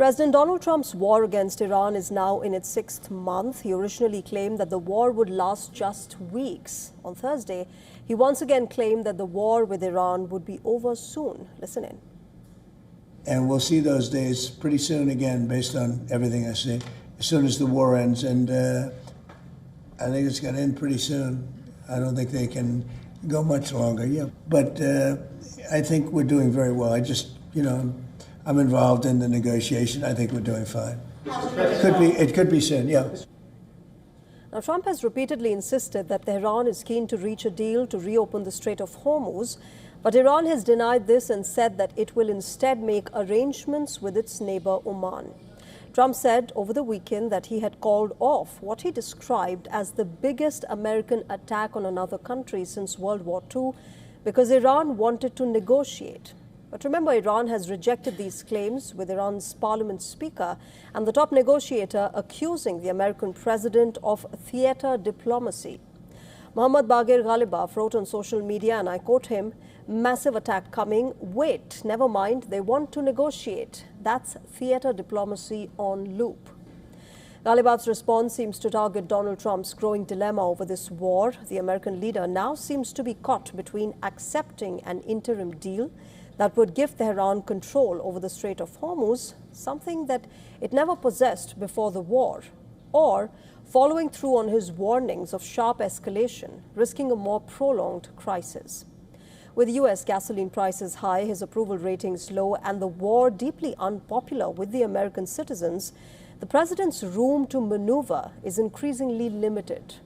President Donald Trump's war against Iran is now in its sixth month. He originally claimed that the war would last just weeks. On Thursday, he once again claimed that the war with Iran would be over soon. Listen in. And we'll see those days pretty soon again, based on everything I see, as soon as the war ends. And I think it's going to end pretty soon. I don't think they can go much longer. Yeah, but I think we're doing very well. I'm involved in the negotiation. I think we're doing fine. It could be soon, yeah. Now, Trump has repeatedly insisted that Tehran is keen to reach a deal to reopen the Strait of Hormuz, but Iran has denied this and said that it will instead make arrangements with its neighbor Oman. Trump said over the weekend that he had called off what he described as the biggest American attack on another country since World War II because Iran wanted to negotiate. But remember, Iran has rejected these claims, with Iran's parliament speaker and the top negotiator accusing the American president of theater diplomacy. Mohammad Bagher Ghalibaf wrote on social media, and I quote him, "Massive attack coming. Wait, never mind, they want to negotiate. That's theater diplomacy on loop." Ghalibaf's response seems to target Donald Trump's growing dilemma over this war. The American leader now seems to be caught between accepting an interim deal that would give Tehran control over the Strait of Hormuz, something that it never possessed before the war, or following through on his warnings of sharp escalation, risking a more prolonged crisis. With U.S. gasoline prices high, his approval ratings low, and the war deeply unpopular with the American citizens, the president's room to maneuver is increasingly limited.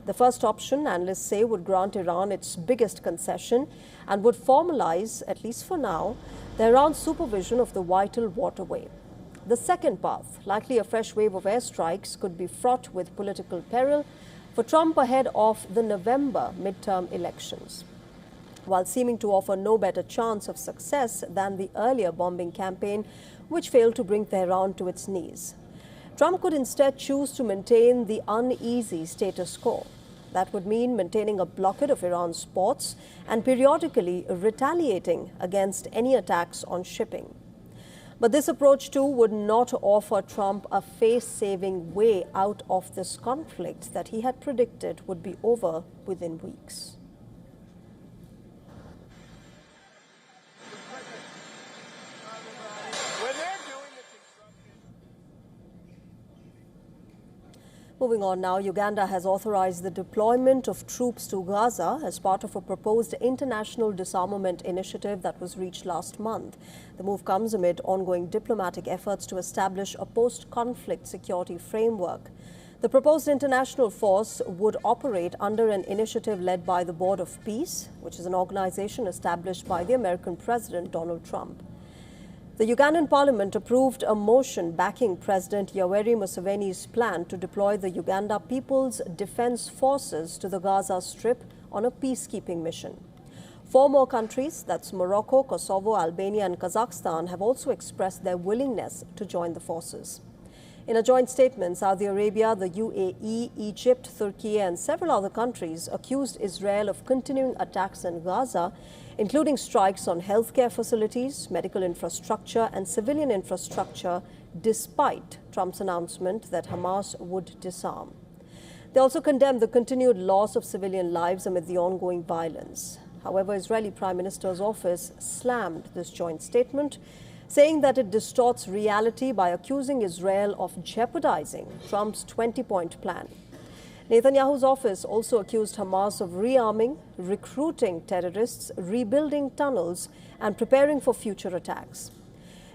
The first option, analysts say, would grant Iran its biggest concession and would formalize, at least for now, Tehran's supervision of the vital waterway. The second path, likely a fresh wave of airstrikes, could be fraught with political peril for Trump ahead of the November midterm elections. While seeming to offer no better chance of success than the earlier bombing campaign, which failed to bring Tehran to its knees, Trump could instead choose to maintain the uneasy status quo. That would mean maintaining a blockade of Iran's ports and periodically retaliating against any attacks on shipping. But this approach, too, would not offer Trump a face-saving way out of this conflict that he had predicted would be over within weeks. Moving on now, Uganda has authorized the deployment of troops to Gaza as part of a proposed international disarmament initiative that was reached last month. The move comes amid ongoing diplomatic efforts to establish a post-conflict security framework. The proposed international force would operate under an initiative led by the Board of Peace, which is an organization established by the American President Donald Trump. The Ugandan parliament approved a motion backing President Yoweri Museveni's plan to deploy the Uganda People's Defense Forces to the Gaza Strip on a peacekeeping mission. 4 more countries, that's Morocco, Kosovo, Albania and Kazakhstan, have also expressed their willingness to join the forces. In a joint statement, Saudi Arabia, the UAE, Egypt, Turkey and several other countries accused Israel of continuing attacks in Gaza, including strikes on healthcare facilities, medical infrastructure and civilian infrastructure, despite Trump's announcement that Hamas would disarm. They also condemned the continued loss of civilian lives amid the ongoing violence. However, Israeli Prime Minister's office slammed this joint statement, saying that it distorts reality by accusing Israel of jeopardizing Trump's 20-point plan. Netanyahu's office also accused Hamas of rearming, recruiting terrorists, rebuilding tunnels, and preparing for future attacks.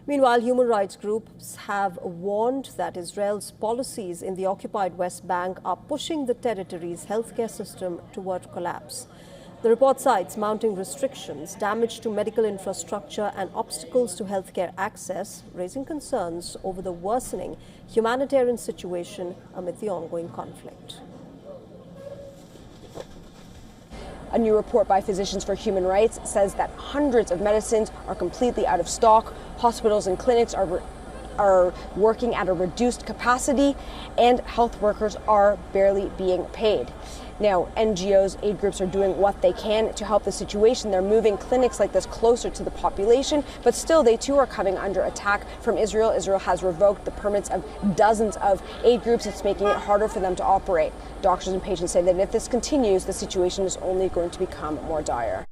Meanwhile, human rights groups have warned that Israel's policies in the occupied West Bank are pushing the territory's healthcare system toward collapse. The report cites mounting restrictions, damage to medical infrastructure, and obstacles to healthcare access, raising concerns over the worsening humanitarian situation amid the ongoing conflict. A new report by Physicians for Human Rights says that hundreds of medicines are completely out of stock. Hospitals and clinics are are working at a reduced capacity, and health workers are barely being paid. Now, NGOs, aid groups are doing what they can to help the situation. They're moving clinics like this closer to the population, but still they too are coming under attack from Israel. Israel has revoked the permits of dozens of aid groups. It's making it harder for them to operate. Doctors and patients say that if this continues, the situation is only going to become more dire.